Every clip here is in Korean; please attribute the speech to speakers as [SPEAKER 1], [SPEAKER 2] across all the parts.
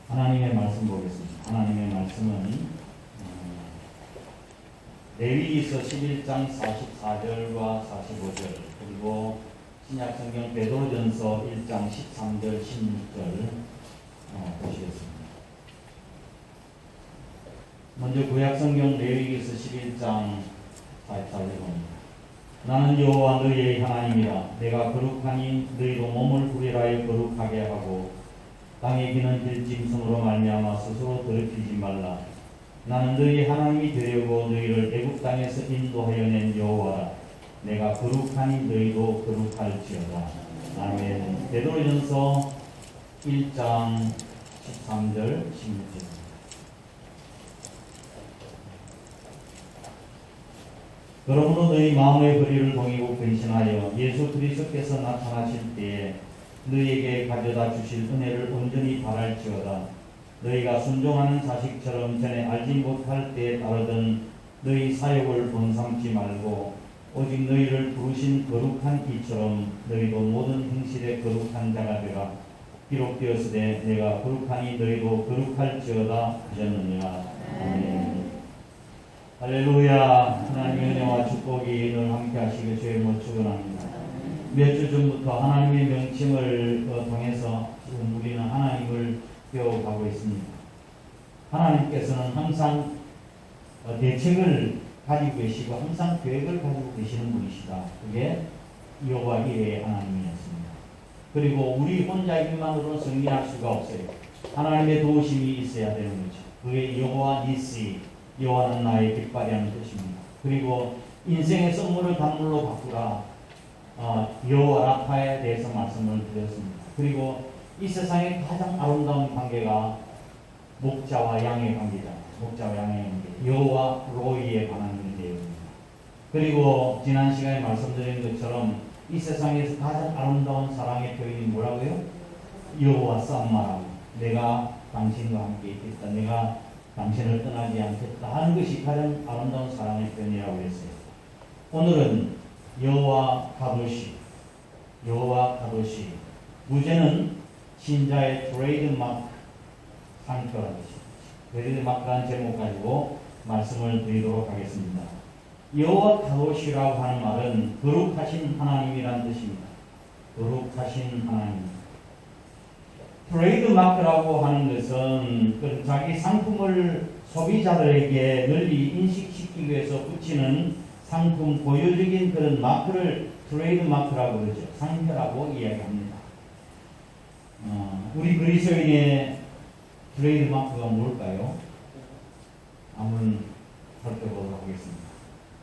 [SPEAKER 1] 하나님의 말씀 보겠습니다. 하나님의 말씀은 레위기서 11장 44절과 45절 그리고 신약성경 베드로전서 1장 13절 16절 보시겠습니다. 먼저 구약성경 레위기서 11장 44절 봅니다. 나는 여호와 너희의 하나님이라. 내가 거룩하니 너희도 몸을 구별하여 거룩하게 하고 땅에 기는 들짐승으로 말미암아 스스로 더럽히지 말라. 나는 너희 하나님이 되려고 너희를 애굽 땅에서 인도하여 낸 여호와라. 내가 거룩하니 너희도 거룩할지어다. 아멘. 베드로전서 1장 13절 16절. 그러므로 너희 마음의 거리를 동이고 근신하여 예수 그리스도께서 나타나실 때에 너희에게 가져다 주실 은혜를 온전히 바랄지어다. 너희가 순종하는 자식처럼 전에 알지 못할 때에 따르던 너희 사역을 본삼지 말고 오직 너희를 부르신 거룩한 이처럼 너희도 모든 행실에 거룩한 자가 되라. 기록되었으되 내가 거룩하니 너희도 거룩할지어다 하셨느니라. 아멘. 할렐루야. 하나님의 은혜와 축복이 늘 함께 하시길 주의 이름으로 축원합니다. 몇 주 전부터 하나님의 명칭을 통해서 지금 우리는 하나님을 배워가고 있습니다. 하나님께서는 항상 대책을 가지고 계시고 항상 계획을 가지고 계시는 분이시다. 그게 여호와 이레의 하나님이었습니다. 그리고 우리 혼자 일만으로는 승리할 수가 없어요. 하나님의 도우심이 있어야 되는 거죠. 그게 여호와 니시, 여호와는 나의 깃발이라는 뜻입니다. 그리고 인생의 선물을 단물로 바꾸라. 여호와 라파에 대해서 말씀을 드렸습니다. 그리고 이 세상의 가장 아름다운 관계가 목자와 양의 관계다. 목자와 양의 관계. 여호와 로이에 관한 내용입니다. 그리고 지난 시간에 말씀드린 것처럼 이 세상에서 가장 아름다운 사랑의 표현이 뭐라고요? 여호와 쌈마라고. 내가 당신과 함께 있겠다. 내가 당신을 떠나지 않겠다 하는 것이 가장 아름다운 사랑의 표현이라고 했어요. 오늘은 여호와 가도시, 여호와 가도시. 무제는 신자의 트레이드마크 상표라는 것입니다. 트레이드마크라는 제목 가지고 말씀을 드리도록 하겠습니다. 여호와 가도시라고 하는 말은 거룩하신 하나님이라는 뜻입니다. 거룩하신 하나님. 트레이드마크라고 하는 것은 자기 상품을 소비자들에게 널리 인식시키기 위해서 붙이는 상품 고유적인 그런 마크를 트레이드마크라고 그러죠. 상표라고 이야기합니다. 우리 그리스도인의 트레이드마크가 뭘까요? 한번 살펴보도록 하겠습니다.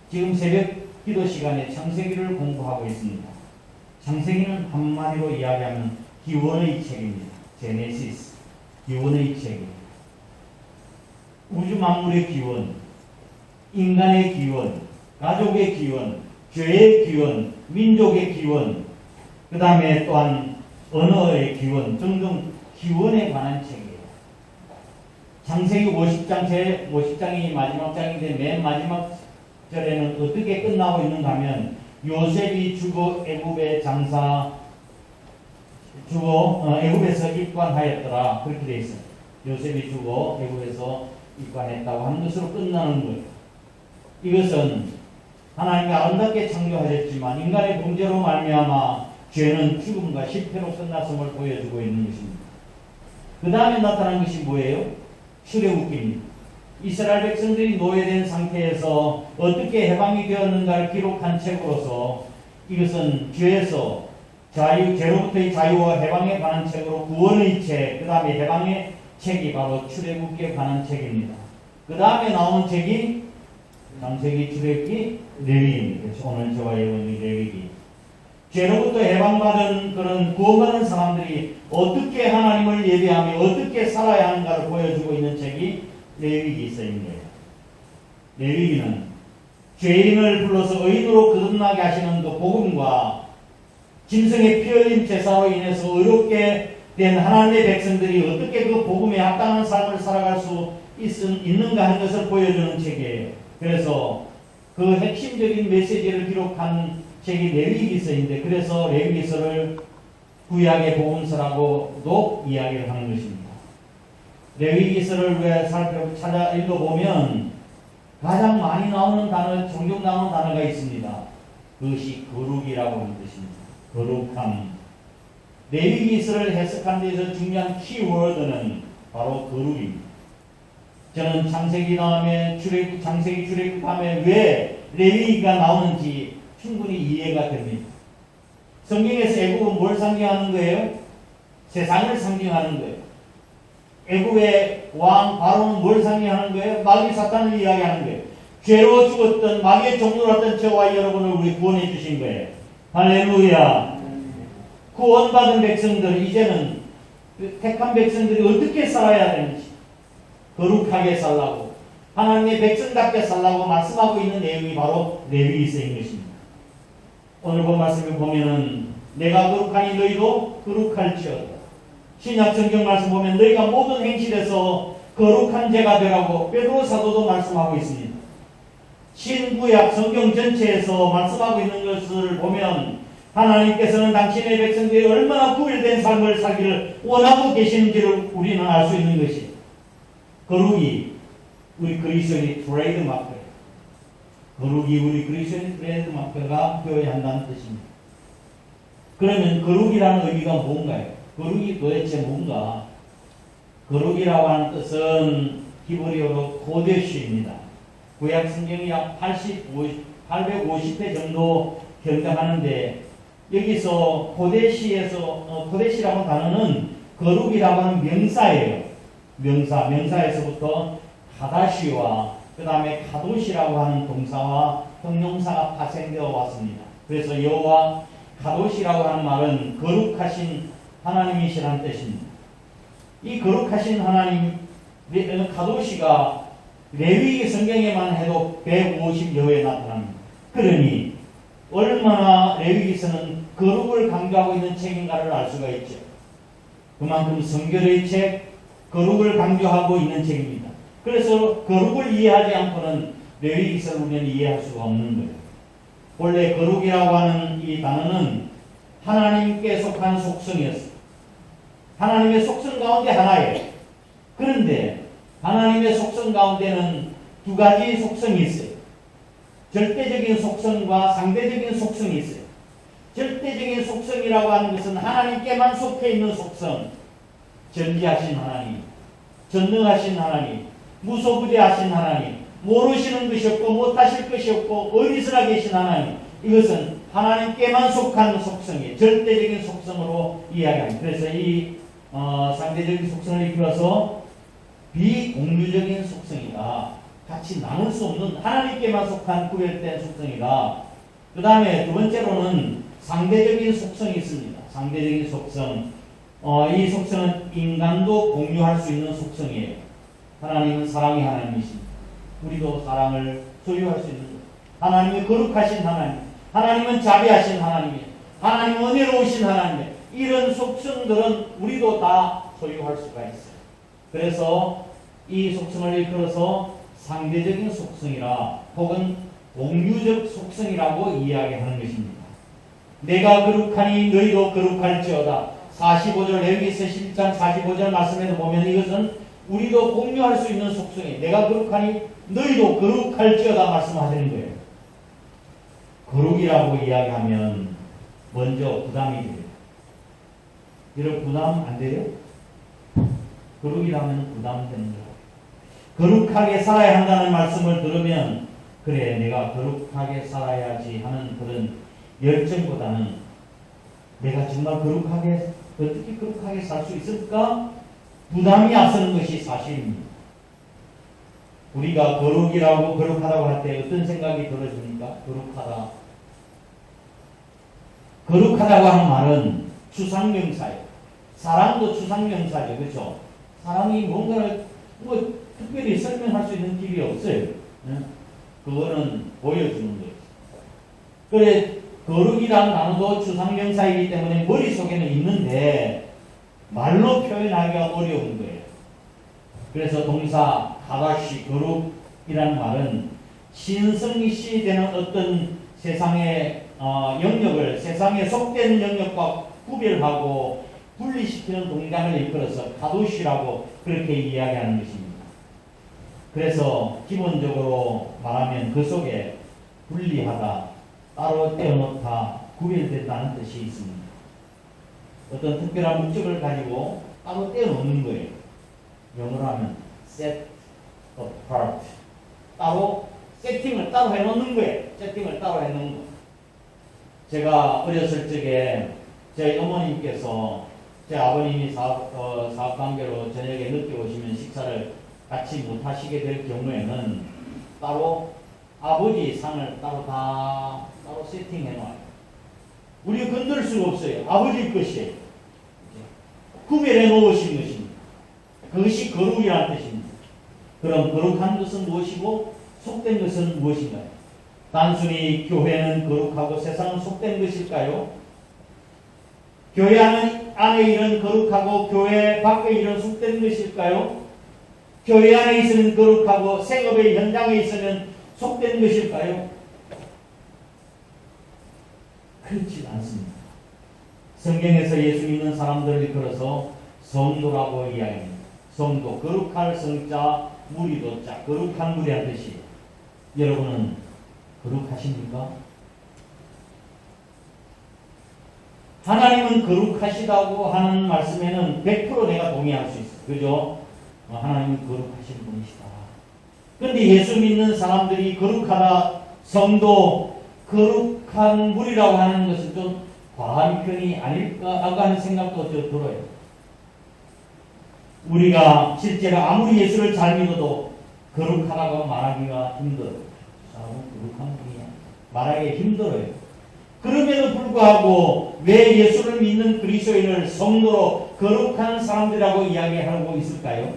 [SPEAKER 1] 지금 새벽 기도 시간에 창세기를 공부하고 있습니다. 창세기는 한마디로 이야기하면 기원의 책입니다. 제네시스, 기원의 책입니다. 우주 만물의 기원, 인간의 기원, 가족의 기원, 죄의 기원, 민족의 기원, 그 다음에 또한 언어의 기원 등등 기원에 관한 책이에요. 창세기 50장, 제 50장이 마지막 장인데 맨 마지막 절에는 어떻게 끝나고 있는가 하면 요셉이 죽어 애굽에 애굽에서 입관하였더라. 그렇게 되어 있어요. 요셉이 죽어 애굽에서 입관했다고 하는 것으로 끝나는 거예요. 이것은 하나님이 아름답게 창조하셨지만 인간의 범죄로 말미암아 죄는 죽음과 실패로 끝났음을 보여주고 있는 것입니다. 그 다음에 나타난 것이 뭐예요? 출애굽기입니다. 이스라엘 백성들이 노예된 상태에서 어떻게 해방이 되었는가를 기록한 책으로서 이것은 죄에서 죄로부터의 자유와 해방에 관한 책으로 구원의 책, 그 다음에 해방의 책이 바로 출애굽기에 관한 책입니다. 그 다음에 나온 책이 창세기, 출애굽기, 레위기입니다. 오늘 저와 여러분이 레위기. 죄로부터 해방받은 그런 구원받은 사람들이 어떻게 하나님을 예배하며 어떻게 살아야 하는가를 보여주고 있는 책이 레위기서인 거예요. 레위기는 죄인을 불러서 의인으로 거듭나게 하시는 그 복음과 짐승의 피 흘림 제사로 인해서 의롭게 된 하나님의 백성들이 어떻게 그 복음에 합당한 삶을 살아갈 수 있는가 하는 것을 보여주는 책이에요. 그래서 그 핵심적인 메시지를 기록한 책이 레위기서인데, 그래서 레위기서를 구약의 복음서라고도 이야기를 하는 것입니다. 레위기서를 우리가 찾아 읽어보면 가장 많이 나오는 단어, 종종 나오는 단어가 있습니다. 그것이 거룩이라고 하는 뜻입니다. 거룩함. 레위기서를 해석하는 데서 중요한 키워드는 바로 거룩입니다. 저는 창세기 다음에 창세기 출애굽 다음에 왜 레위기가 나오는지 충분히 이해가 됩니다. 성경에서 애굽은 뭘 상징하는 거예요? 세상을 상징하는 거예요. 애굽의 왕 바로는 뭘 상징하는 거예요? 마귀 사탄을 이야기하는 거예요. 죄로 죽었던 마귀의 종로였던 저와 여러분을 우리 구원해 주신 거예요. 할렐루야. 구원받은 백성들 이제는 택한 백성들이 어떻게 살아야 되는지 거룩하게 살라고 하나님의 백성답게 살라고 말씀하고 있는 내용이 바로 레위기서인 것입니다. 오늘 본 말씀을 보면은 내가 거룩하니 너희도 거룩할지어다. 신약 성경 말씀 보면 너희가 모든 행실에서 거룩한 자가 되라고 베드로 사도도 말씀하고 있습니다. 신구약 성경 전체에서 말씀하고 있는 것을 보면 하나님께서는 당신의 백성들이 얼마나 구별된 삶을 살기를 원하고 계시는지를 우리는 알 수 있는 것이 거룩이 우리 그리스도인의 트레이드 마크예요. 거룩이 우리 그리스도인의 트레이드 마크가 되어야 한다는 뜻입니다. 그러면 거룩이라는 의미가 뭔가요? 거룩이 도대체 뭔가? 거룩이라고 하는 뜻은 히브리어로 고데시입니다. 구약 성경이 약 850회 정도 경장하는데 여기서 고데시라고 하는 단어는 거룩이라고 하는 명사예요. 명사에서부터 카다시와 그 다음에 카도시라고 하는 동사와 형용사가 파생되어 왔습니다. 그래서 여호와 카도시라고 하는 말은 거룩하신 하나님이시라는 뜻입니다. 이 거룩하신 하나님 카도시가 레위기 성경에만 해도 150여회 나타납니다. 그러니 얼마나 레위기서는 거룩을 강조하고 있는 책인가를 알 수가 있죠. 그만큼 성결의 책, 거룩을 강조하고 있는 책입니다. 그래서 거룩을 이해하지 않고는 레위기서를 우리는 이해할 수가 없는 거예요. 원래 거룩이라고 하는 이 단어는 하나님께 속한 속성이었어요. 하나님의 속성 가운데 하나예요. 그런데 하나님의 속성 가운데는 두 가지 속성이 있어요. 절대적인 속성과 상대적인 속성이 있어요. 절대적인 속성이라고 하는 것은 하나님께만 속해 있는 속성. 전지하신 하나님, 전능하신 하나님, 무소부재하신 하나님, 모르시는 것이 없고 못하실 것이 없고 어디서나 계신 하나님. 이것은 하나님께만 속한 속성이에요. 절대적인 속성으로 이야기합니다. 그래서 이 상대적인 속성을 이끌어서 비공유적인 속성이다. 같이 나눌 수 없는 하나님께만 속한 구별된 속성이다. 그 다음에 두 번째로는 상대적인 속성이 있습니다. 상대적인 속성. 이 속성은 인간도 공유할 수 있는 속성이에요. 하나님은 사랑의 하나님이십니다. 우리도 사랑을 소유할 수 있는 것. 하나님은 거룩하신 하나님, 하나님은 자비하신 하나님이에요. 하나님은 은혜로우신 하나님이에요. 이런 속성들은 우리도 다 소유할 수가 있어요. 그래서 이 속성을 일컬어서 상대적인 속성이라 혹은 공유적 속성이라고 이야기하는 것입니다. 내가 거룩하니 너희도 거룩할지어다. 45절 레위기서 11장 45절 말씀에도 보면 이것은 우리도 공유할 수 있는 속성이에요. 내가 거룩하니 너희도 거룩할지어다 말씀하시는 거예요. 거룩이라고 이야기하면 먼저 부담이 돼요. 여러분 부담 안 돼요? 거룩이라면 부담되는 거예요. 거룩하게 살아야 한다는 말씀을 들으면 그래 내가 거룩하게 살아야지 하는 그런 열정보다는 내가 정말 거룩하게 어떻게 거룩하게 살 수 있을까? 부담이 앞서는 것이 사실입니다. 우리가 거룩하다고 할 때 어떤 생각이 들어집니까? 거룩하다고 하는 말은 추상명사예요. 사랑도 추상명사죠. 그렇죠? 사랑이 뭔가를 특별히 설명할 수 있는 길이 없어요. 그거는 보여주는 거예요. 그래 거룩이라는 단어도 추상명사이기 때문에 머릿속에는 있는데 말로 표현하기가 어려운 거예요. 그래서 동사 카다시 거룩이라는 말은 신성시 되는 어떤 세상의 영역을 세상에 속되는 영역과 구별하고 분리시키는 동작을 일컬어서 카도시라고 그렇게 이야기하는 것입니다. 그래서 기본적으로 말하면 그 속에 분리하다, 따로 떼어놓다, 구별된다는 뜻이 있습니다. 어떤 특별한 목적을 가지고 따로 떼어놓는 거예요. 영어로 하면 set apart, 따로 세팅을 따로 해놓는 거예요. 세팅을 따로 해놓는 거. 제가 어렸을 적에 저희 어머님께서 제 아버님이 사업 관계로 저녁에 늦게 오시면 식사를 같이 못 하시게 될 경우에는 따로 아버지 상을 따로 세팅해 놔요. 우리 건들 수가 없어요. 아버지 것이에요. 구별해 놓으신 것입니다. 그것이 거룩이라는 뜻입니다. 그럼 거룩한 것은 무엇이고 속된 것은 무엇인가요? 단순히 교회는 거룩하고 세상은 속된 것일까요? 교회 안에 이런 거룩하고 교회 밖에 이런 속된 것일까요? 교회 안에 있으면 거룩하고 생업의 현장에 있으면 속된 것일까요? 그렇지 않습니다. 성경에서 예수 믿는 사람들을 일컬어서 성도라고 이야기합니다. 성도, 거룩할 성자, 무리도자, 거룩한 무리한 뜻이에요. 여러분은 거룩하십니까? 하나님은 거룩하시다고 하는 말씀에는 100% 내가 동의할 수 있어요. 그죠? 하나님은 거룩하신 분이시다. 그런데 예수 믿는 사람들이 거룩하다, 성도, 거룩한 무리라고 하는 것은 좀 과한 편이 아닐까 하는 생각도 들어요. 우리가 실제로 아무리 예수를 잘 믿어도 거룩하다고 말하기가 힘들어요. 사람은 거룩한 분이야. 말하기 힘들어요. 그럼에도 불구하고 왜 예수를 믿는 그리스도인을 성도로 거룩한 사람들이라고 이야기하고 있을까요?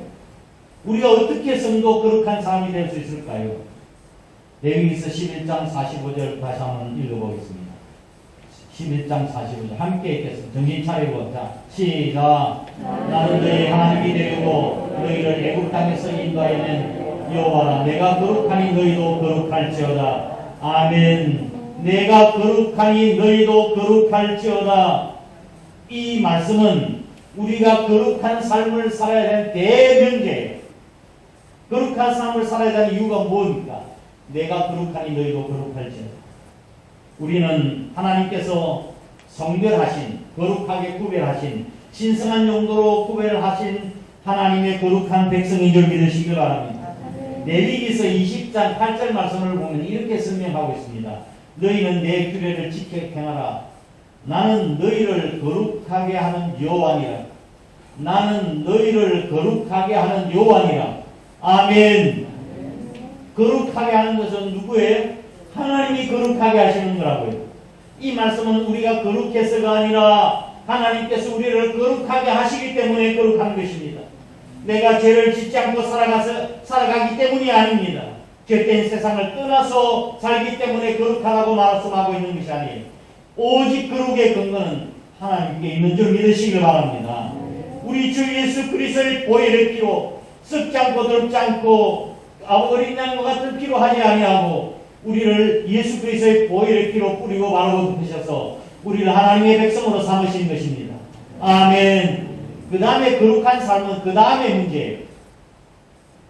[SPEAKER 1] 우리가 어떻게 성도 거룩한 사람이 될 수 있을까요? 레위기서 11장 45절 다시 한번 읽어보겠습니다. 11장 45절 함께 읽겠습니다. 정신 차리고 자 시작. 나는 너희 하나님이 되고 너희를 애굽 땅에서 인도하여낸 여호와라. 내가 거룩하니 너희도 거룩할지어다. 아멘. 내가 거룩하니 너희도 거룩할지어다. 이 말씀은 우리가 거룩한 삶을 살아야 되는 대명제예요. 거룩한 삶을 살아야 되는 이유가 뭡니까? 내가 거룩하니 너희도 거룩할지어다. 우리는 하나님께서 성별하신, 거룩하게 구별하신, 신성한 용도로 구별하신 하나님의 거룩한 백성인 줄 믿으시기 바랍니다. 레위기서 20장 8절 말씀을 보면 이렇게 설명하고 있습니다. 너희는 내 규례를 지켜 행하라. 나는 너희를 거룩하게 하는 여호와니라. 나는 너희를 거룩하게 하는 여호와니라. 아멘. 거룩하게 하는 것은 누구예요? 하나님이 거룩하게 하시는 거라고요. 이 말씀은 우리가 거룩해서가 아니라 하나님께서 우리를 거룩하게 하시기 때문에 거룩한 것입니다. 내가 죄를 짓지 않고 살아가기 때문이 아닙니다. 죄된 세상을 떠나서 살기 때문에 거룩하다고 말씀하고 있는 것이 아니에요. 오직 거룩의 근거는 하나님께 있는 줄 믿으시길 바랍니다. 우리 주 예수 그리스도의 보혈의 피로 썩지 않고 더럽지 않고 어린 양과 같은 피로 하지 아니하고 우리를 예수 그리스도의 보혈의 피로 뿌리고 바르고 덮으셔서 우리를 하나님의 백성으로 삼으신 것입니다. 아멘. 그 다음에 거룩한 삶은 그 다음에 문제예요.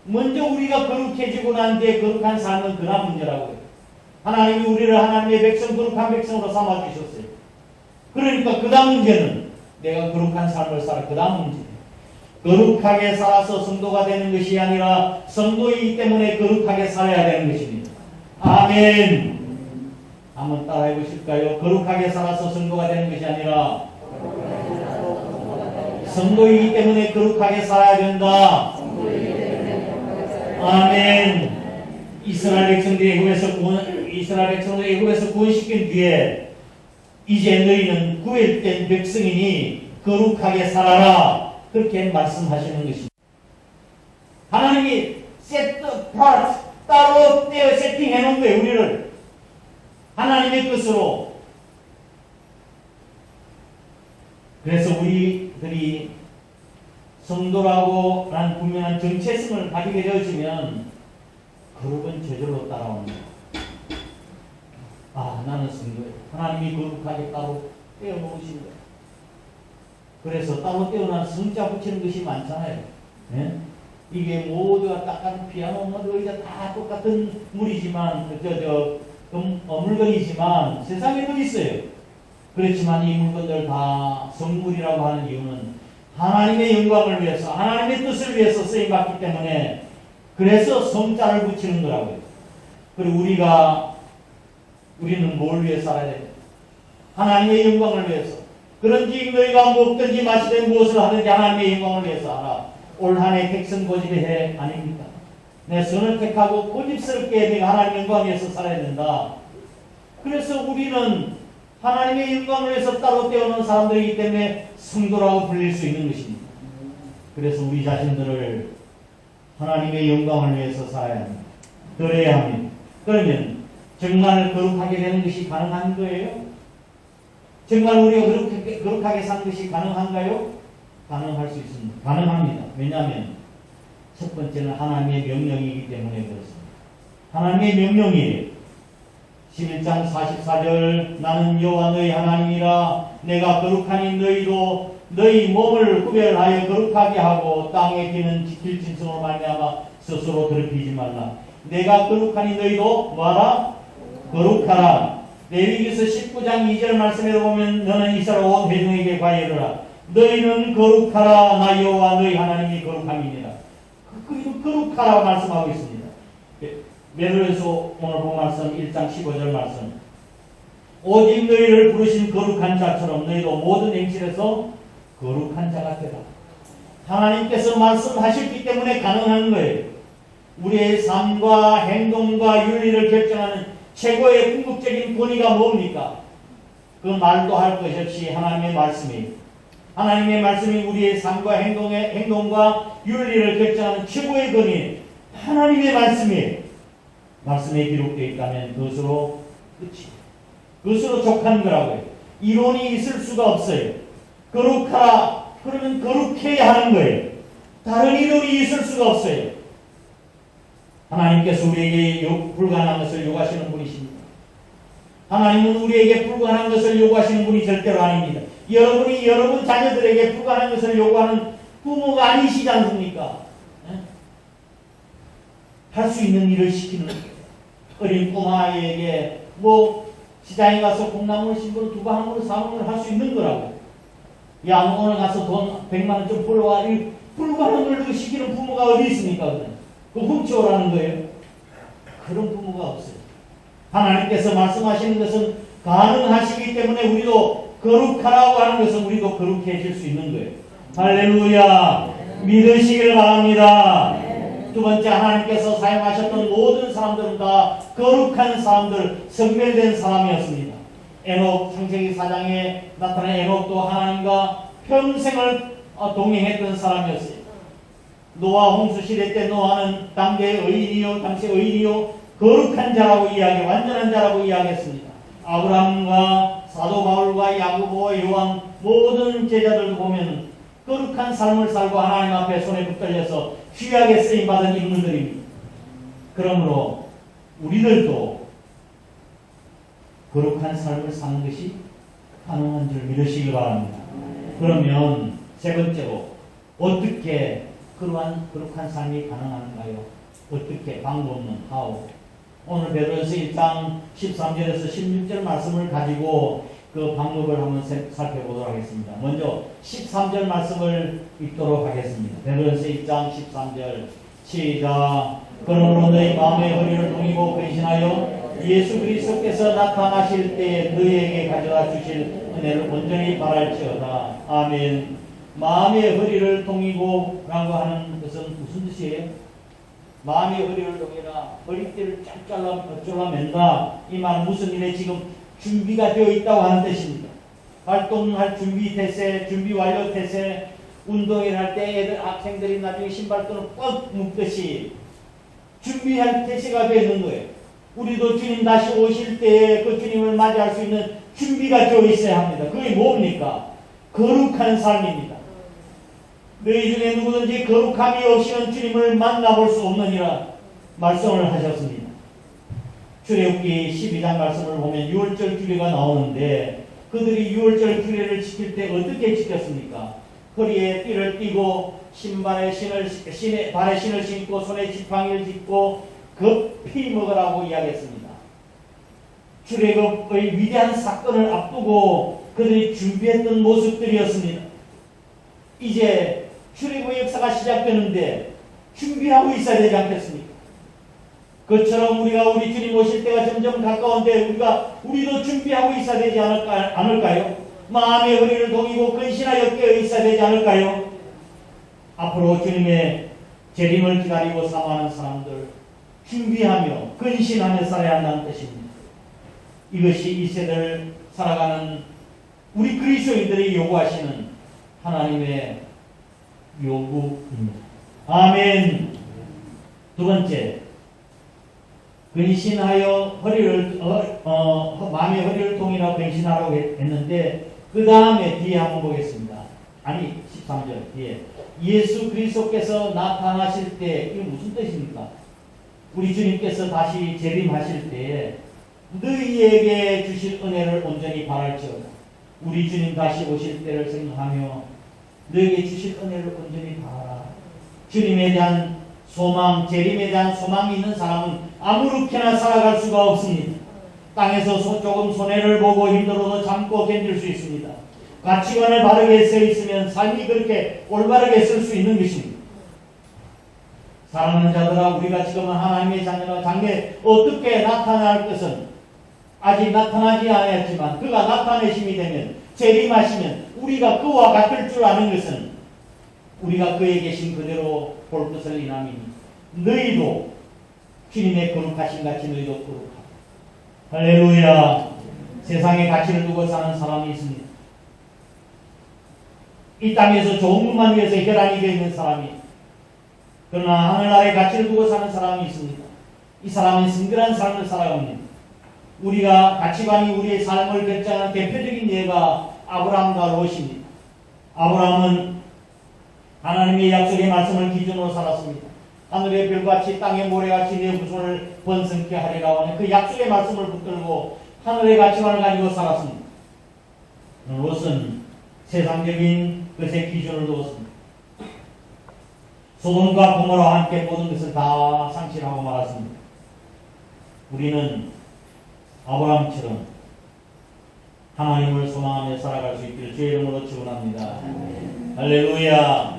[SPEAKER 1] 먼저 우리가 거룩해지고 난 뒤에 거룩한 삶은 그 다음 문제라고요. 하나님이 우리를 하나님의 백성, 거룩한 백성으로 삼아주셨어요. 그러니까 그 다음 문제는 내가 거룩한 삶을 살아. 그 다음 문제예요. 거룩하게 살아서 성도가 되는 것이 아니라 성도이기 때문에 거룩하게 살아야 되는 것입니다. 아멘. 한번 따라해 보실까요? 거룩하게 살아서 성도가 되는 것이 아니라 성도이기 때문에 거룩하게 살아야 된다. 아멘. 이스라엘 백성들이 애굽에서 구원시킨 뒤에 이제 너희는 구별된 백성이니 거룩하게 살아라. 그렇게 말씀하시는 것입니다. 하나님이 set apart, 따로 떼어 세팅해 놓은 거예요. 우리를 하나님의 것으로. 그래서 우리들이 성도라고 라는 분명한 정체성을 가지게 되어지면 거룩은 저절로 따라옵니다. 아, 나는 성도예요. 하나님이 거룩하게 따로 떼어놓으신 거예요. 그래서 따로 떼어난 성자 붙이는 것이 많잖아요. 예? 이게 모두가 딱한 피아노, 의자 다 똑같은 물이지만, 물건이지만 세상에도 있어요. 그렇지만 이 물건들 다 성물이라고 하는 이유는 하나님의 영광을 위해서, 하나님의 뜻을 위해서 쓰임받기 때문에, 그래서 성자를 붙이는 거라고요. 그리고 우리는 뭘 위해 살아야 돼요? 하나님의 영광을 위해서. 그런지 너희가 먹든지 마시든 무엇을 하든지 하나님의 영광을 위해서 하라. 올 한 해 백성 고집의 해 아닙니까? 내 선을 택하고 고집스럽게 내가 하나님의 영광을 위해서 살아야 된다. 그래서 우리는 하나님의 영광을 위해서 따로 떼어놓은 사람들이기 때문에 성도라고 불릴 수 있는 것입니다. 그래서 우리 자신들을 하나님의 영광을 위해서 살아야 합니다. 그래야 합니다. 그러면 정말 거룩하게 되는 것이 가능한 거예요? 정말 우리가 거룩하게 사는 것이 가능한가요? 가능할 수 있습니다. 가능합니다. 왜냐하면 첫 번째는 하나님의 명령이기 때문에 그렇습니다. 하나님의 명령이에요. 11장 44절 나는 여호와 너희 하나님이라 내가 거룩하니 너희도 너희 몸을 구별하여 거룩하게 하고 땅에 기는 지킬 짐승으로 말미암아 스스로 더럽히지 말라. 내가 거룩하니 너희도 뭐하라? 거룩하라. 레위기서 19장 2절 말씀에 보면 너는 이스라엘 온 회중에게 과이르라. 너희는 거룩하라. 나 여호와 너희 하나님이 거룩함이니라. 그리고 거룩하라고 말씀하고 있습니다. 베드로에서 오늘 본 말씀 1장 15절 말씀. 오직 너희를 부르신 거룩한 자처럼 너희도 모든 행실에서 거룩한 자가 되라. 하나님께서 말씀하셨기 때문에 가능한 거예요. 우리의 삶과 행동과 윤리를 결정하는 최고의 궁극적인 권위가 뭡니까? 그 말도 할 것이 없이 하나님의 말씀이에요. 하나님의 말씀이 우리의 삶과 행동과 윤리를 결정하는 최고의 권위, 하나님의 말씀이에요. 말씀에 기록되어 있다면 그것으로 끝이에요. 그것으로 족한 거라고요. 이론이 있을 수가 없어요. 거룩하라 그러면 거룩해야 하는 거예요. 다른 이론이 있을 수가 없어요. 하나님께서 우리에게 불가능한 것을 요구하시는 분이십니다. 하나님은 우리에게 불가능한 것을 요구하시는 분이 절대로 아닙니다. 여러분이 여러분 자녀들에게 불가능한 것을 요구하는 부모가 아니시지 않습니까? 할 수 있는 일을 시키는 거예요. 어린 꼬마에게 시장에 가서 콩나물 심부름 두고 한 그릇 사먹을 할 수 있는 거라고. 야, 오늘 가서 돈 100만 원 좀 벌어와. 불가능한 걸 시키는 부모가 어디 있습니까? 그 훔쳐오라는 거예요. 그런 부모가 없어요. 하나님께서 말씀하시는 것은 가능하시기 때문에 우리도 거룩하라고 하는 것은 우리도 거룩해질 수 있는 거예요. 할렐루야. 믿으시길 바랍니다. 두 번째, 하나님께서 사용하셨던 모든 사람들은 다 거룩한 사람들, 성별된 사람이었습니다. 에녹, 창세기 4장에 나타난 에녹도 하나님과 평생을 동행했던 사람이었어요. 노아 홍수 시대 때 노아는 당시의 의인이요 거룩한 자라고 완전한 자라고 이야기했습니다. 아브라함과 사도 바울과 야고보와 요한 모든 제자들도 보면 거룩한 삶을 살고 하나님 앞에 손에 붙들려서 귀하게 쓰임받은 인물들입니다. 그러므로 우리들도 거룩한 삶을 사는 것이 가능한 줄 믿으시기 바랍니다. 그러면 세 번째로 어떻게 그러한 거룩한 삶이 가능한가요? 어떻게? 방법은 how? 오늘 베드로서 1장 13절에서 16절 말씀을 가지고 그 방법을 한번 살펴보도록 하겠습니다. 먼저 13절 말씀을 읽도록 하겠습니다. 베드로서 1장 13절 시작. 그러므로 너희 마음의 허리를 동이고 근신하여 예수 그리스도께서 나타나실 때에 너희에게 가져다 주실 은혜를 온전히 바랄지어다. 아멘. 마음의 허리를 동이고 라고 하는 것은 무슨 뜻이에요? 마음의 허리를 동이라 허리띠를 쫙 잘라맨다. 이 말은 무슨 일에 지금 준비가 되어 있다고 하는 뜻입니다. 활동할 준비 태세, 준비 완료 태세, 운동을 할 때 학생들이 나중에 신발끈을 꽉 묶듯이 준비할 태세가 되어 있는 거예요. 우리도 주님 다시 오실 때에 그 주님을 맞이할 수 있는 준비가 되어 있어야 합니다. 그게 뭡니까? 거룩한 삶입니다. 너희 중에 누구든지 거룩함이 없이는 주님을 만나볼 수 없느니라 말씀을 하셨습니다. 출애굽기 12장 말씀을 보면 유월절 규례가 나오는데 그들이 유월절 규례를 지킬 때 어떻게 지켰습니까? 허리에 띠를 띠고 발에 신을 신고 손에 지팡이를 짚고 급히 먹으라고 이야기했습니다. 출애굽의 위대한 사건을 앞두고 그들이 준비했던 모습들이었습니다. 이제 출애굽의 역사가 시작되는데 준비하고 있어야 되지 않겠습니까? 그처럼 우리가 우리 주님 오실 때가 점점 가까운데 우리도 준비하고 있어야 되지 않을까요? 마음의 허리를 동이고 근신하여 깨어 있어야 되지 않을까요? 앞으로 주님의 재림을 기다리고 사모하는 사람들 준비하며 근신하며 살아야 한다는 뜻입니다. 이것이 이 세대를 살아가는 우리 그리스도인들이 요구하시는 하나님의 요구입니다. 아멘. 두 번째, 근신하여 마음의 허리를 동이라고 근신하라고 했는데 그 다음에 뒤에 한번 보겠습니다. 아니 13절 뒤에 예수 그리스도께서 나타나실 때 이게 무슨 뜻입니까? 우리 주님께서 다시 재림하실 때에 너희에게 주실 은혜를 온전히 바랄지어다. 우리 주님 다시 오실 때를 생각하며 너희에게 주실 은혜를 온전히 바라라. 주님에 대한 소망, 재림에 대한 소망이 있는 사람은 아무렇게나 살아갈 수가 없습니다. 땅에서 조금 손해를 보고 힘들어도 참고 견딜 수 있습니다. 가치관을 바르게 서 있으면 삶이 그렇게 올바르게 쓸 수 있는 것입니다. 사랑하는 자들아, 우리가 지금은 하나님의 자녀가 장래 어떻게 나타날 것은 아직 나타나지 않았지만 그가 나타내심이 되면 재림하시면 우리가 그와 같을 줄 아는 것은 우리가 그에 계신 그대로 볼 것을 인함이니 너희도 주님의 거룩하신 같이 너희도 거룩하라. 할렐루야. 세상에 가치를 두고 사는 사람이 있습니다. 이 땅에서 좋은 것만 위해서 혈안이 되어 있는 사람이, 그러나 하늘나라에 가치를 두고 사는 사람이 있습니다. 이 사람은 성결한 삶을 살아갑니다. 우리가 가치관이 우리의 삶을 결정하는 대표적인 예가 아브라함과 롯입니다. 아브라함은 하나님의 약속의 말씀을 기준으로 살았습니다. 하늘의 별같이 땅의 모래같이 내 후손을 번성케 하리라고 하는 그 약속의 말씀을 붙들고 하늘의 가치관을 가지고 살았습니다. 롯은 세상적인 것에 기준을 두었습니다. 소돔과 고모라와 함께 모든 것을 다 상실하고 말았습니다. 우리는 아브라함처럼 하나님을 소망하며 살아갈 수 있기를 주의 이름으로 축원합니다. 할렐루야.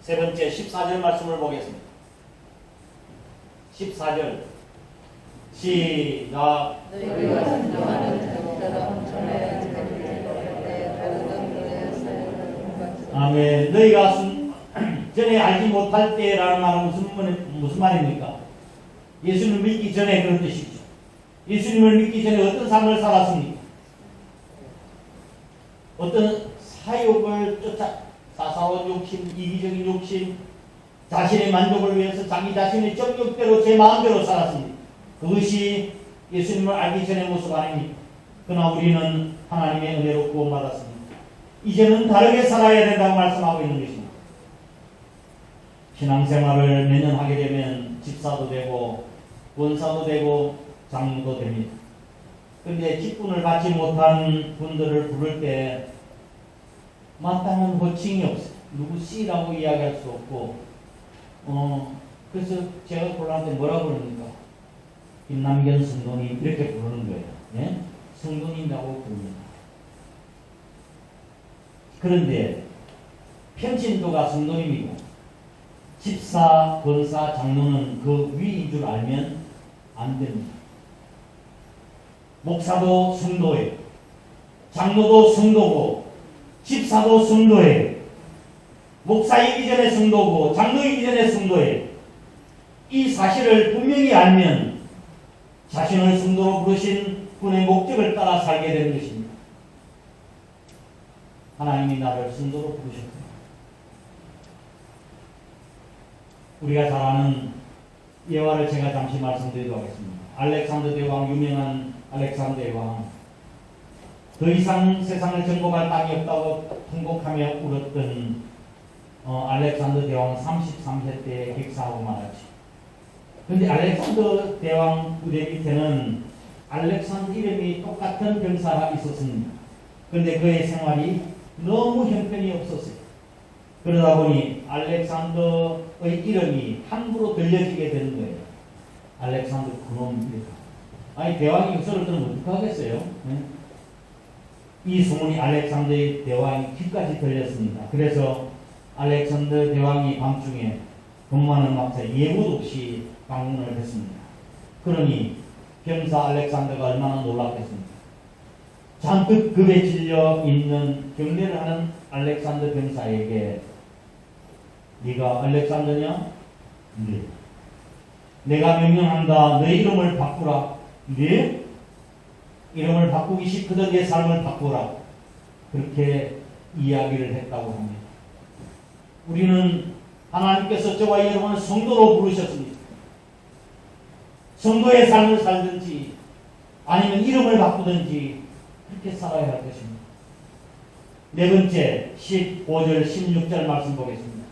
[SPEAKER 1] 세 번째 14절 말씀을 보겠습니다. 14절 시작. 아멘. 너희가 전에 알지 못할 때라는 말은 무슨 말입니까? 예수님을 믿기 전에 그런 뜻이죠. 예수님을 믿기 전에 어떤 삶을 살았습니까? 어떤 사욕을 쫓아 사사로운 욕심, 이기적인 욕심, 자신의 만족을 위해서 자기 자신의 정욕대로 제 마음대로 살았습니다. 그것이 예수님을 알기 전의 모습 아닙니까? 그러나 우리는 하나님의 은혜로 구원받았습니다. 이제는 다르게 살아야 된다고 말씀하고 있는 것입니다. 신앙생활을 몇 년 하게 되면 집사도 되고 권사도 되고 장로도 됩니다. 그런데 직분을 받지 못한 분들을 부를 때 마땅한 호칭이 없어요. 누구 씨라고 이야기할 수 없고 그래서 제가 곤란한데 뭐라고 부릅니까? 김남견 성도님 이렇게 부르는 거예요. 네? 성도님이라고 부릅니다. 그런데 편친도가 성도님이고 집사, 권사, 장로는 그 위인 줄 알면 안 됩니다. 목사도 성도예요. 장로도 성도고 집사도 성도예요. 목사이기 전에 성도고 장로이기 전에 성도예요. 이 사실을 분명히 알면 자신을 성도로 부르신 분의 목적을 따라 살게 되는 것입니다. 하나님이 나를 성도로 부르셨구나. 우리가 잘 아는 예화를 제가 잠시 말씀드리도록 하겠습니다. 알렉산더 대왕, 유명한 알렉산더 대왕, 더 이상 세상을 정복할 땅이 없다고 통곡하며 울었던 알렉산더 대왕 33세 때 객사하고 말았죠. 그런데 알렉산더 대왕 부대 밑에는 알렉산더 이름이 똑같은 병사가 있었습니다. 그런데 그의 생활이 너무 형편이 없었어요. 그러다 보니 알렉산더의 이름이 함부로 들려지게 되는 거예요. 알렉산더 그놈입니다. 아니 대왕이 역사를 들으면 어떡하겠어요? 네? 이 소문이 알렉산더의 대왕의 귀까지 들렸습니다. 그래서 알렉산더 대왕이 밤중에 근무하는 막사에 예고도 없이 방문을 했습니다. 그러니 병사 알렉산더가 얼마나 놀랐겠습니까? 잔뜩 급에 질려 있는 경례를 하는 알렉산더 병사에게 네가 알렉산더냐? 네. 내가 명령한다. 너 이름을 바꾸라. 네? 이름을 바꾸기 싶거든 내 삶을 바꾸라. 그렇게 이야기를 했다고 합니다. 우리는 하나님께서 저와 여러분을 성도로 부르셨습니다. 성도의 삶을 살든지 아니면 이름을 바꾸든지 그렇게 살아야 할 것입니다. 네 번째 15절 16절 말씀 보겠습니다.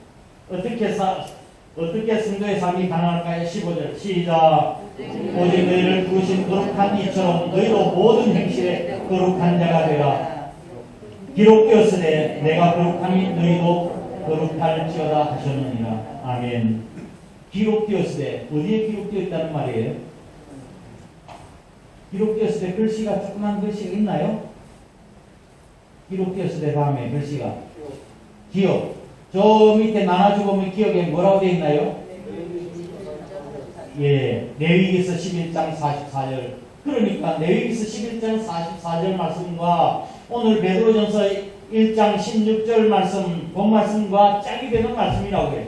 [SPEAKER 1] 어떻게 성도의 삶이 가능할까요? 15절 시작. 오직 너희를 부르신 거룩한 이처럼 너희도 모든 행실에 거룩한 자가 되라. 기록되었으되 내가 거룩하니 너희도 거룩할지어다 하셨느니라. 아멘. 기록되었으되 어디에 기록되어 있다는 말이에요? 기록되었을 때 글씨가 조그만 글씨가 있나요? 기록되었을 때 다음에 글씨가 기억. 저 밑에 나눠주고 보면 기억에 뭐라고 되어 있나요? 예, 레위기서 11장 44절. 그러니까 레위기서 11장 44절 말씀과 오늘 베드로전서 1장 16절 말씀, 본 말씀과 짝이 되는 말씀이라고 해요.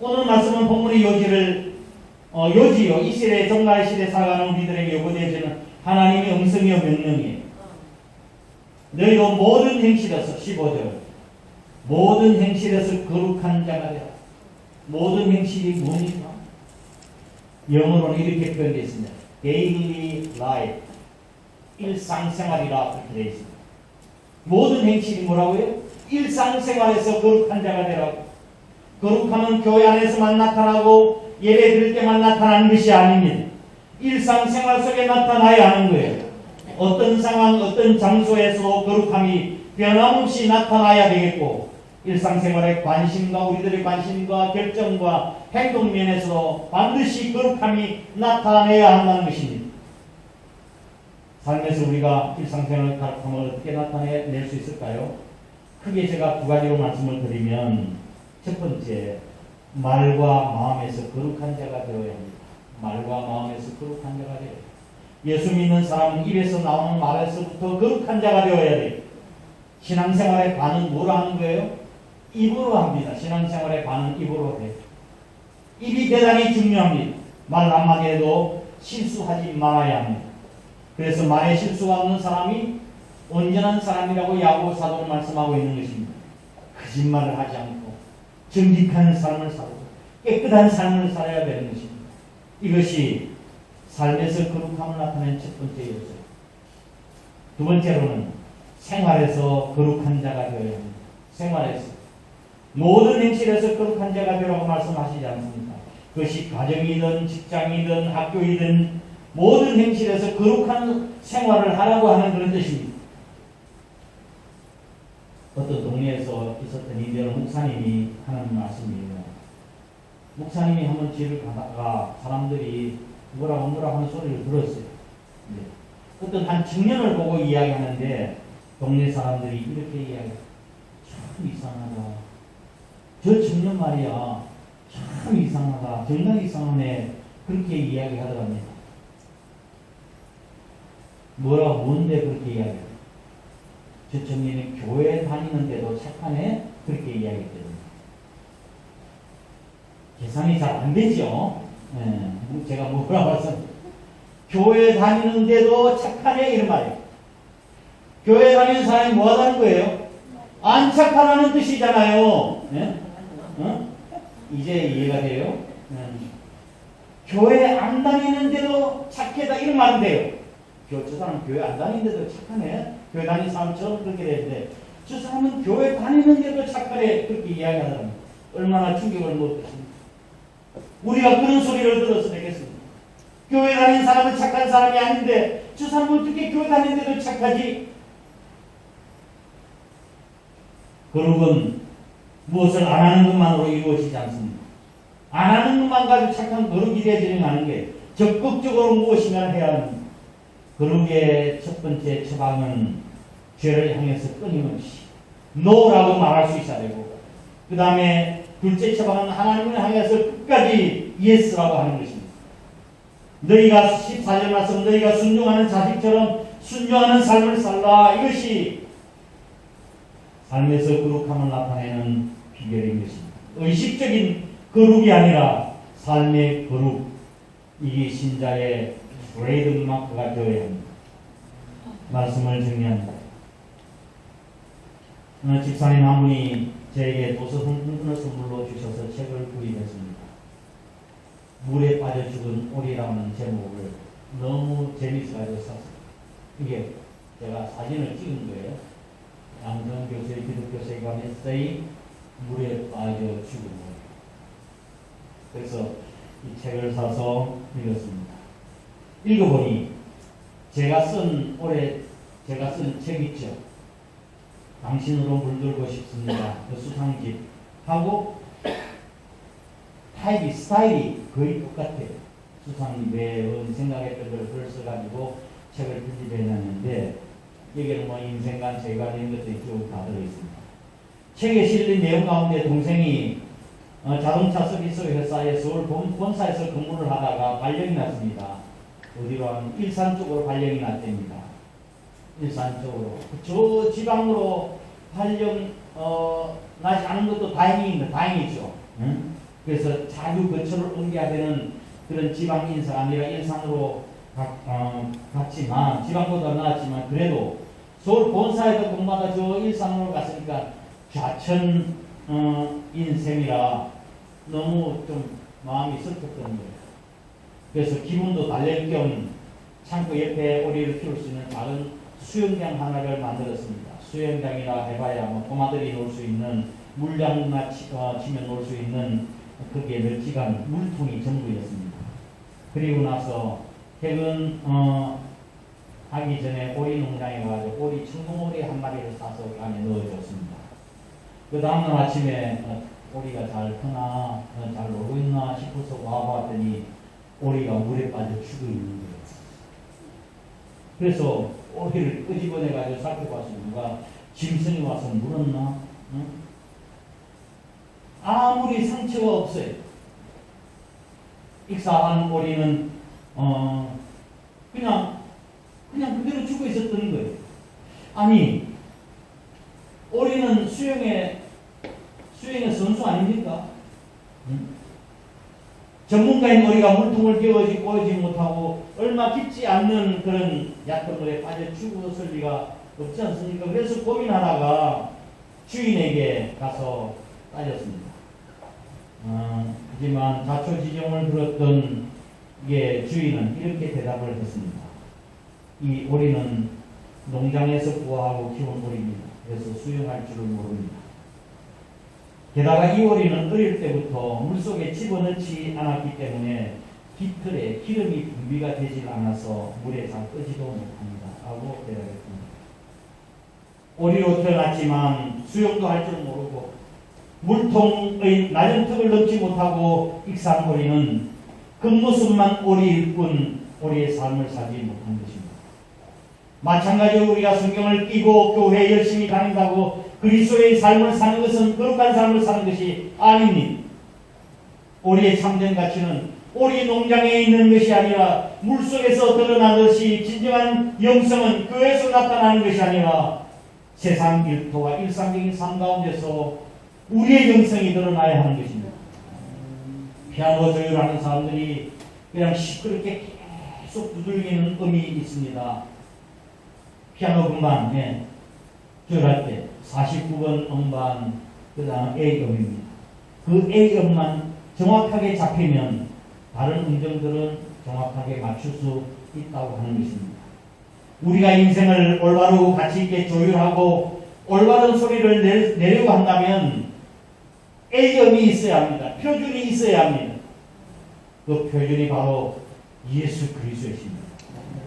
[SPEAKER 1] 오늘 말씀은 본문의 요지요. 이 시대에 종말 시대에 살아가는 우리들에게 요구되어지는 하나님의 음성이요 명령이에요. 너희도 모든 행실에서 15절 모든 행실에서 거룩한 자가 되라. 모든 행실이 뭡니까? 영어로는 이렇게 표현되어 있습니다. Daily life. 일상생활이라 그렇게 되어 있습니다. 모든 행실이 뭐라고요? 일상생활에서 거룩한 자가 되라고. 거룩함은 교회 안에서만 나타나고 예배 드릴 때만 나타나는 것이 아닙니다. 일상생활 속에 나타나야 하는 거예요. 어떤 상황, 어떤 장소에서도 거룩함이 변함없이 나타나야 되겠고 일상생활의 관심과 우리들의 관심과 결정과 행동 면에서도 반드시 거룩함이 나타내야 한다는 것입니다. 삶에서 우리가 일상생활의 거룩함을 어떻게 나타낼 수 있을까요? 크게 제가 두 가지로 말씀을 드리면 첫 번째, 말과 마음에서 거룩한 자가 되어야 합니다. 말과 마음에서 거룩한 자가 되어야 합니다. 예수 믿는 사람은 입에서 나오는 말에서부터 거룩한 자가 되어야 돼요. 신앙생활의 반은 뭐로 하는 거예요? 입으로 합니다. 신앙생활의 반은 입으로 해요. 입이 대단히 중요합니다. 말 한마디에도 실수하지 말아야 합니다. 그래서 말에 실수가 없는 사람이 온전한 사람이라고 야고보 사도는 말씀하고 있는 것입니다. 거짓말을 하지 않고 정직한 삶을 살고 깨끗한 삶을 살아야 되는 것입니다. 이것이 삶에서 거룩함을 나타내는 첫 번째 요소예요. 두 번째로는 생활에서 거룩한 자가 되어야 합니다. 생활에서 모든 행실에서 거룩한 자가 되라고 말씀하시지 않습니까? 그것이 가정이든 직장이든 학교이든 모든 행실에서 거룩한 생활을 하라고 하는 그런 뜻입니다. 어떤 동네에서 있었던 이대로 목사님이 하는 말씀이에요. 목사님이 한번 집을 가다가 사람들이 뭐라고 하는 소리를 들었어요. 네. 어떤 한 청년을 보고 이야기하는데 동네 사람들이 이렇게 이야기해요. 참 이상하다. 저 청년 말이야. 참 이상하다. 정말 이상하네. 그렇게 이야기하더랍니다. 뭔데 그렇게 이야기해요? 저 청년이 교회 다니는데도 착하네? 그렇게 이야기했거든요. 계산이 잘 안 되죠? 네. 제가 뭐라고 해서 교회 다니는데도 착하네? 이런 말이에요. 교회 다니는 사람이 뭐 하다는 거예요? 안 착하다는 뜻이잖아요. 네? 이제 이해가 돼요? 교회 안 다니는데도 착하다 이런 말은 돼요. 저 사람은 교회 안 다니는데도 착하네. 교회 다니는 사람처럼 그렇게 되는데 저 사람은 교회 다니는데도 착하네. 그렇게 이야기하더랍니다. 얼마나 충격을 먹었겠습니까? 우리가 그런 소리를 들어서 되겠습니까? 교회 다니는 사람은 착한 사람이 아닌데 저 사람은 어떻게 교회 다니는데도 착하지? 거룩은 무엇을 안 하는 것만으로 이루어지지 않습니다. 안 하는 것만 가지고 착한 거룩이 되지는 않은 게 적극적으로 무엇인가 해야 합니다. 거룩의 첫 번째 처방은 죄를 향해서 끊임없이 NO라고 말할 수 있어야 되고, 그 다음에 둘째 처방은 하나님을 향해서 끝까지 YES라고 하는 것입니다. 너희가 14절 말씀, 너희가 순종하는 자식처럼 순종하는 삶을 살라. 이것이 삶에서 거룩함을 나타내는 비결인 것입니다. 의식적인 거룩이 아니라 삶의 거룩, 이게 신자의 트레이드마크가 되어야 합니다. 말씀을 정리합니다. 집사님 한 분이 저에게 도서 한 선물로 주셔서 책을 구입했습니다. 물에 빠져 죽은 오리라는 제목을 너무 재밌어가지고 샀어요. 이게 제가 사진을 찍은 거예요. 양정 교수의 기독교서에 관한 에세이, 물에 빠져 죽은 오리. 그래서 이 책을 사서 읽었습니다. 읽어보니 제가 쓴 책 있죠. 당신으로 물들고 싶습니다. 그 수상집 하고 스타일이 거의 똑같아요. 수상이 왜 생각했던 걸 글을 써가지고 책을 편집해놨는데 여기는 뭐 인생관, 세관 이런 것들이 쭉 다 들어있습니다. 책에 실린 내용 가운데 동생이 자동차 서비스 회사에 서울 본사에서 근무를 하다가 발령이 났습니다. 어디로 하면 일산 쪽으로 발령이 났답니다. 일산 쪽으로. 저 지방으로 발령 나지 않은 것도 다행이죠. 응? 그래서 자주 거처를 옮겨야 되는 그런 지방 인사가 아니라 일산으로 갔지만, 지방보다 나았지만 그래도 서울 본사에서 근무하다 저 일산으로 갔으니까 좌천인 셈이라 너무 좀 마음이 슬펐던 거예요. 그래서 기분도 달랠 겸 창고 옆에 오리를 키울 수 있는 작은 수영장 하나를 만들었습니다. 수영장이라 해봐야 뭐 꼬마들이 놀 수 있는, 물량나 치면 놀 수 있는 거기에 널찍한 물통이 전부였습니다. 그리고 나서 퇴근 하기 전에 오리 농장에 가서 청동오리 한 마리를 사서 안에 넣어줬습니다. 그 다음날 아침에 오리가 잘 크나 잘 놀고 있나 싶어서 와봤더니 오리가 물에 빠져 죽어 있는 거예요. 그래서 오리를 끄집어내가지고 살펴봤습니다. 누가 짐승이 와서 물었나? 응? 아무리 상처가 없어요. 익사한 오리는 그냥 그대로 죽어 있었던 거예요. 아니, 오리는 수영의 선수 아닙니까? 응? 전문가인 오리가 물통을 끼워지 못하고 얼마 깊지 않는 그런 얕은 물에 빠져 죽었을 리가 없지 않습니까? 그래서 고민하다가 주인에게 가서 따졌습니다. 하지만 자초지종을 들었던 주인은 이렇게 대답을 했습니다. 이 오리는 농장에서 구하고 키운 오리입니다. 그래서 수영할 줄을 모릅니다. 게다가 이 오리는 어릴 때부터 물속에 집어넣지 않았기 때문에 깃털에 기름이 분비가 되지 않아서 물에 잘 끄지도 못합니다. 라고 대답했습니다. 오리로 태어났지만 수영도 할 줄 모르고 물통의 낮은 턱을 넘지 못하고 익사한 오리는 겉모습만 오리일 뿐 오리의 삶을 살지 못한 것입니다. 마찬가지로 우리가 성경을 끼고 교회에 열심히 다닌다고 그리스도의 삶을 사는 것은 거룩한 삶을 사는 것이 아닙니다. 오리의 참된 가치는 오리 농장에 있는 것이 아니라 물속에서 드러나듯이 진정한 영성은 교회에서 나타나는 것이 아니라 세상 일터와 일상적인 삶 가운데서 우리의 영성이 드러나야 하는 것입니다. 피아노 조율하는 사람들이 그냥 시끄럽게 계속 두들기는 음이 있습니다. 피아노 금반 조율할 때 49번 음반, 그 다음 A음입니다. 그 A음만 정확하게 잡히면 다른 음정들은 정확하게 맞출 수 있다고 하는 것입니다. 우리가 인생을 올바르고 가치 있게 조율하고 올바른 소리를 내려고 한다면 A음이 있어야 합니다. 표준이 있어야 합니다. 그 표준이 바로 예수 그리스도이십니다.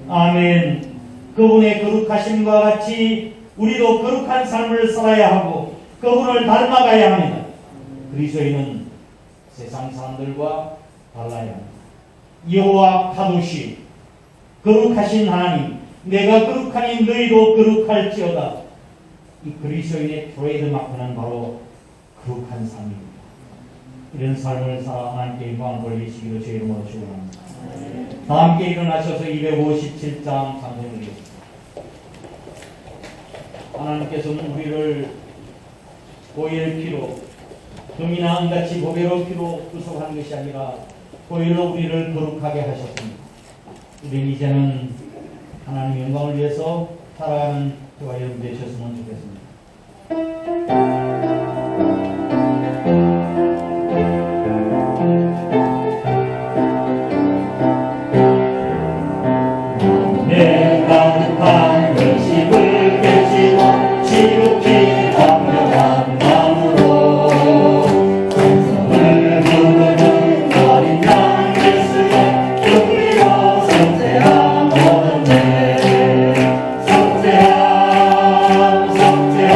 [SPEAKER 1] 아멘. 그분의 거룩하심과 같이 우리도 거룩한 삶을 살아야 하고 그분을 닮아가야 합니다. 그리스도인은 세상 사람들과 달라야 합니다. 여호와 카도시, 거룩하신 하나님, 내가 거룩하니 너희도 거룩할지어다. 이 그리스도인의 트레이드 마크는 바로 거룩한 삶입니다. 이런 삶을 살아 하나님께 영광을 돌리시기로 제 이름으로 축원합니다. 다 함께 일어나셔서 257장 찬송드리겠습니다. 하나님께서는 우리를 보혈 피로, 금이나 은같이 보배로운 피로 구속하는 것이 아니라 보혈로 우리를 거룩하게 하셨습니다. 우리는 이제는 하나님 영광을 위해서 살아가는 저와 여러분 되셨으면 좋겠습니다. 내가 급한 결심을 결심하고 지극히 강력한 마음으로 찬송을 부르는 어린 양 예수의 용기로 성제함 얻었네. 성제함 성제함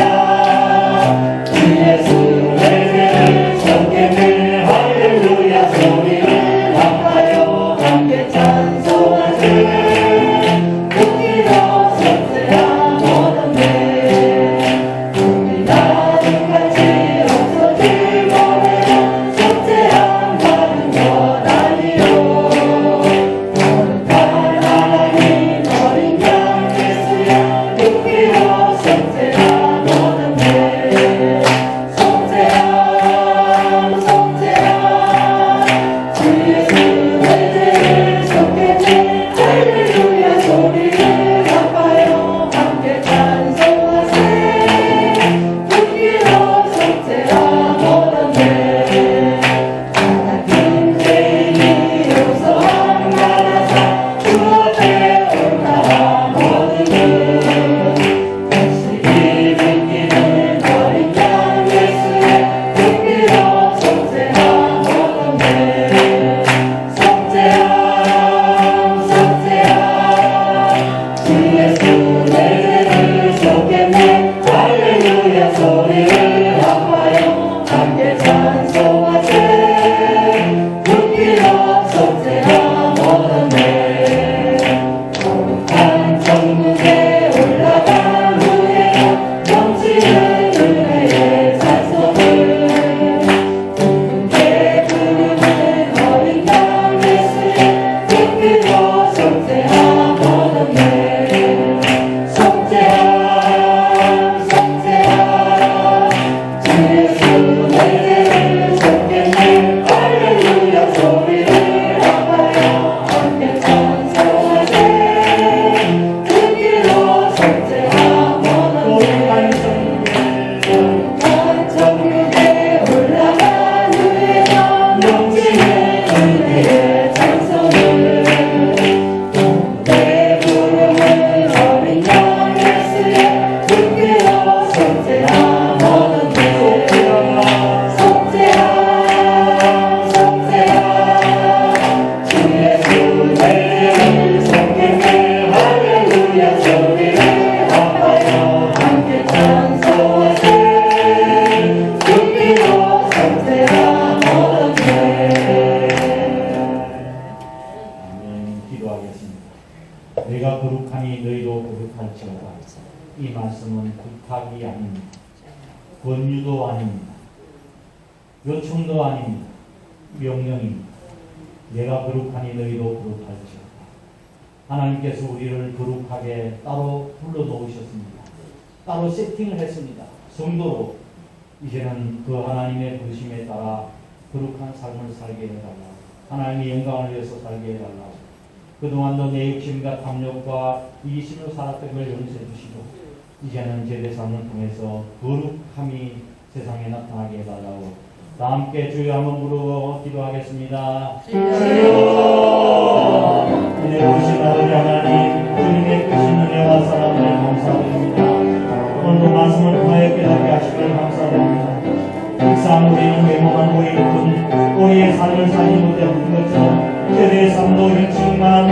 [SPEAKER 1] 주 예수의 죄를 졌겠네. 할렐루야 소리를 합하여 함께 찬송하세. 내가 거룩하니 너희도 거룩할지어다. 이 말씀은 부탁이 아닙니다. 권유도 아닙니다. 요청도 아닙니다. 명령입니다. 내가 거룩하니 너희도 거룩할지어다. 하나님께서 우리를 거룩하게 따로 불러놓으셨습니다. 따로 세팅을 했습니다. 성도로 이제는 그 하나님의 부르심에 따라 거룩한 삶을 살게 해달라. 하나님의 영광을 위해서 살게 해달라. 그동안도 내 욕심과 탐욕과 이기심으로 살았던 걸 용서해 주시고 이제는 제대 삶을 통해서 거룩함이 세상에 나타나게 해달라고 다 함께 주여 한번 부르고 기도하겠습니다. 주여 이제 오신 아버지 하나님 주님의 크신 은혜와 사랑을 감사드립니다. 오늘도 말씀을 통하여 깨닫게 하시길 감사드립니다. 일상 우리는 외모만 보일 뿐 우리의 삶을 살지 못했던 것처럼 그들의 삶도 형식만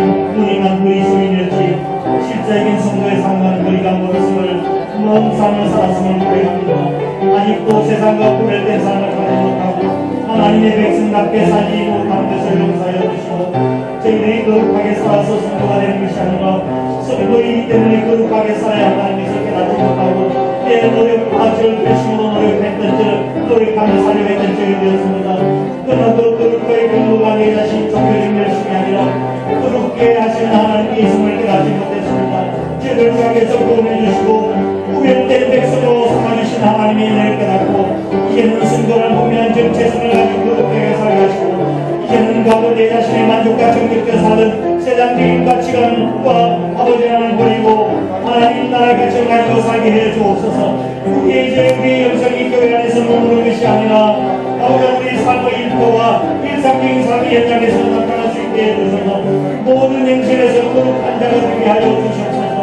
[SPEAKER 1] 먼 삶을 살았음을 고백합니다. 아직도 세상과 구별된 삶을 가지 못하고 하나님의 백성답게 살지 못한 것을 용서하여 주시고 저희들이 거룩하게 살아서 성도가 되는 것이 아니라 성도이기 때문에 거룩하게 살아야 한다는 것을 깨닫지 못하고 내 노력과 결심으로 노력했던 노력하며 살려 했던 저희 되었습니다. 그러나 그 거룩하게 경로가 내 자신 종교적 열심이 아니라 거룩게 하시는 하나님의 있음을 깨닫지 못했습니다. 저희를 향해서 구원해 주시고 구별된 백성으로 삼아주신 하나님의 은혜를 깨닫고 이제는 순전한 분명한 정체성을 가지고 거룩하게 살게 하시고 이제는 과거 내 자신의 만족과 정욕과 사는 세상적인 가치관과 아버지 하나님을 버리고 하나님 나라의 가치를 가지고 살게 해 주옵소서. 우리의 이제 우리의 영성이 교회 안에서 머무는 것이 아니라 아버지 우리 삶의 일터와 일상적인 삶의 현장에서 나타날 수 있게 해주셔서 모든 행실에서 거룩한 자가 되게 하여 주시옵소서.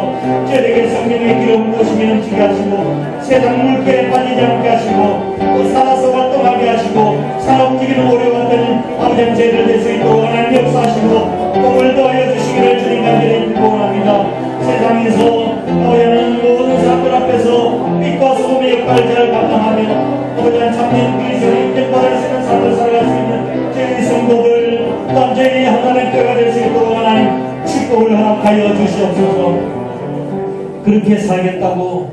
[SPEAKER 1] 저에게 성령의 기름 부으심이 넘치게 하시고 세상 물결에 빠지지 않게 하시고 또 살아서 활동하게 하시고 살아 움직이는 오래와 같은 아버지 죄를 낼 수 있도록 하나님 역사하시고 복을 더하여 주시기를 주님 간절히 기도합니다. 세상에서 아버지는 모든 사람들 앞에서 빛과 소금의 역할을 잘 감당하며 아버지는 참된 그리스도의 인정받을 수 있는 삶을 살아갈 수 있는 저희 성도들 또한 저희 하나님의 교회가 될 수 있도록 하나님 축복을 허락하여 주시옵소서. 그렇게 살겠다고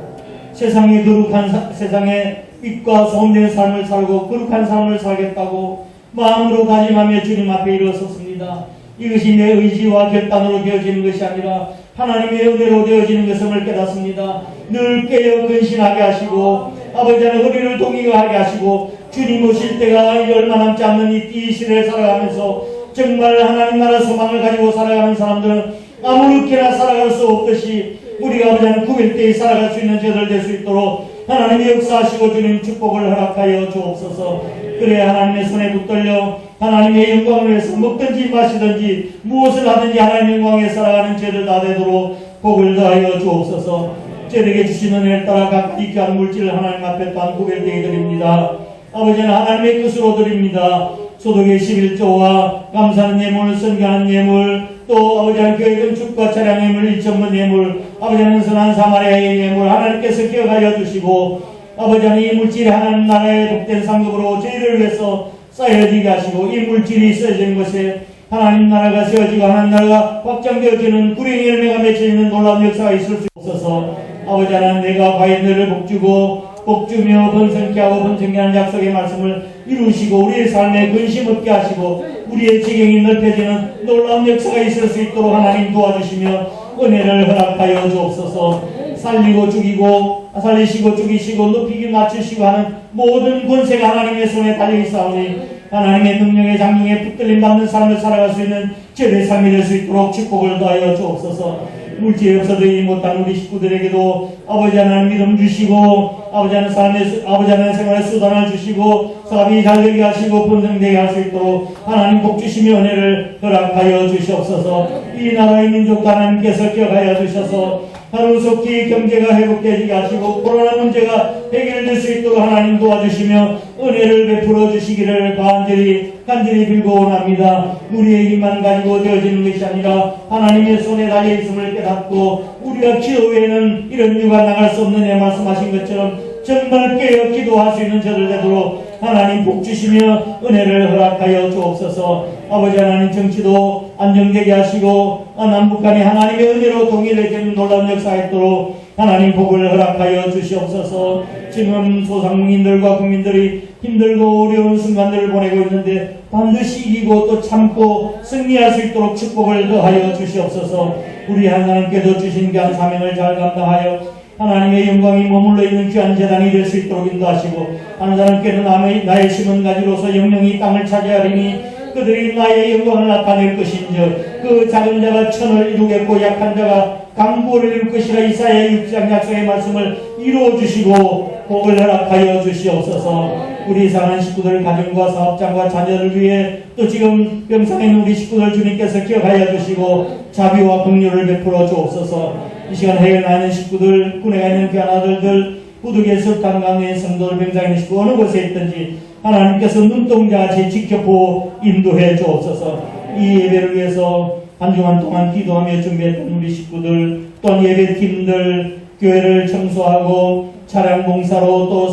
[SPEAKER 1] 세상에 거룩한 세상에 빛과 소금된 삶을 살고 거룩한 삶을 살겠다고 마음으로 다짐하며 주님 앞에 일어섰습니다. 이것이 내 의지와 결단으로 되어지는 것이 아니라 하나님의 은혜로 되어지는 것을 깨닫습니다. 늘 깨어 근신하게 하시고 아버지 하나님 우리를 동의하게 하시고 주님 오실 때가 얼마 남지 않는 이 시대를 살아가면서 정말 하나님 나라 소망을 가지고 살아가는 사람들은 아무렇게나 살아갈 수 없듯이 우리가 아버지 하나님 구별되이 살아갈 수 있는 저들 될 수 있도록 하나님의 역사하시고 주님 축복을 허락하여 주옵소서. 그래야 하나님의 손에 붙들려 하나님의 영광을 위해서 먹든지 마시든지 무엇을 하든지 하나님의 영광에 살아가는 죄를 다 되도록 복을 더하여 주옵소서. 저에게 주시는 은혜를 따라 각기 귀한 물질을 하나님 앞에 또한 구별되게 드립니다. 아버지는 하나님의 뜻으로 드립니다. 소득의 11조와 감사하는 예물, 선교하는 예물, 또 아버지는 교회 건축과 차량 예물, 1천문 예물, 아버지는 선한 사마리아의 예물 하나님께서 기억하여 주시고 아버지는 이 물질이 하나님 나라의 복된 상급으로 저희를 위해서 쌓여지게 하시고 이 물질이 쓰여진 곳에 하나님 나라가 세워지고 하나님 나라가 확장되어지는 구령의 열매가 맺혀있는 놀라운 역사가 있을 수 없어서 아버지 하나님 내가 과연 너를 복주고 복주며 번성케 하고 번성케 하는 약속의 말씀을 이루시고 우리의 삶에 근심 없게 하시고 우리의 지경이 넓혀지는 놀라운 역사가 있을 수 있도록 하나님 도와주시며 은혜를 허락하여 주옵소서. 살리고 죽이고 살리시고 죽이시고 높이기 낮추시고 하는 모든 권세가 하나님의 손에 달려있사오니 하나님의 능력의 장중에 붙들림 받는 삶을 살아갈 수 있는 제대 삶이 될 수 있도록 축복을 더하여 주옵소서. 물질이 없어도 못한 우리 식구들에게도 아버지 하나님 믿음 주시고 아버지 하나님 생활의 수단을 주시고 사업이 잘 되게 하시고 번성되게 할 수 있도록 하나님 복 주시며 은혜를 허락하여 주시옵소서. 이 나라의 민족도 하나님께서 기억하여 주셔서 하루속히 경제가 회복되게 하시고 코로나 문제가 해결될 수 있도록 하나님 도와주시며 은혜를 베풀어 주시기를 간절히 빌고 원합니다. 우리의 힘만 가지고 되어지는 것이 아니라 하나님의 손에 달려있음을 깨닫고 우리가 기도 외에는 이런 유가 나갈 수 없는 애 말씀하신 것처럼 정말 깨어 기도할 수 있는 저들 되도록 하나님 복 주시며 은혜를 허락하여 주옵소서. 아버지 하나님 정치도 안정되게 하시고 남북한이 하나님의 은혜로 동일해지는 놀라운 역사가 있도록 하나님 복을 허락하여 주시옵소서. 지금 소상공인들과 국민들이 힘들고 어려운 순간들을 보내고 있는데 반드시 이기고 또 참고 승리할 수 있도록 축복을 더하여 주시옵소서. 우리 하나님께서 주신 귀한 사명을 잘 감당하여 하나님의 영광이 머물러 있는 귀한 재단이 될 수 있도록 인도하시고 하나님께는 나의 심은 가지로서 영영이 땅을 차지하리니 그들이 나의 영광을 나타낼 것인즉 그 작은 자가 천을 이루겠고 약한 자가 강구를 이룰 것이라. 이사야 6장 약속의 말씀을 이루어주시고 복을 허락하여 주시옵소서. 우리 사랑하는 식구들 가정과 사업장과 자녀를 위해 또 지금 병상에 있는 우리 식구들 주님께서 기억하여 주시고 자비와 긍휼을 베풀어 주옵소서. 이 시간 해외에 나 있는 식구들, 군에 가 있는 귀한 아들들, 부득이해 석탄 강의 성도들 병상에 있는 식구 어느 곳에 있든지 하나님께서 눈동자같이 지켜보고 인도해 주옵소서. 이 예배를 위해서 한 주간 동안 기도하며 준비했던 우리 식구들 또한 예배팀들 교회를 청소하고 차량 봉사로 또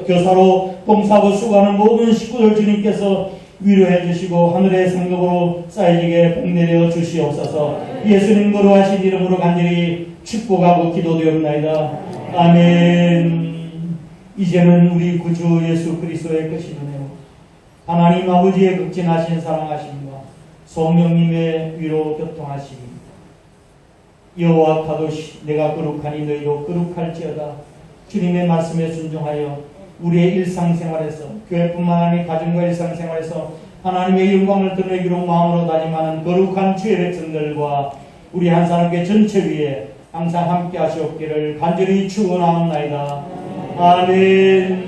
[SPEAKER 1] 교사로 봉사하고 수고하는 모든 식구들 주님께서 위로해 주시고 하늘의 상급으로 쌓여지게 복내려 주시옵소서. 예수님 거룩하신 이름으로 간절히 축복하고 기도되옵나이다. 아멘. 이제는 우리 구주 예수 그리스도의 크신 은혜로 하나님 아버지의 극진하신 사랑하심과 성령님의 위로 교통하심이 여호와 카도시 내가 거룩하니 너희도 거룩할지어다. 주님의 말씀에 순종하여 우리의 일상생활에서 교회뿐만 아니라 가정과 일상생활에서 하나님의 영광을 드러내기로 마음으로 다짐하는 거룩한 주의 백성들과 우리 한사람교회 전체 위에 항상 함께 하시옵기를 간절히 축원하옵나이다. 아멘.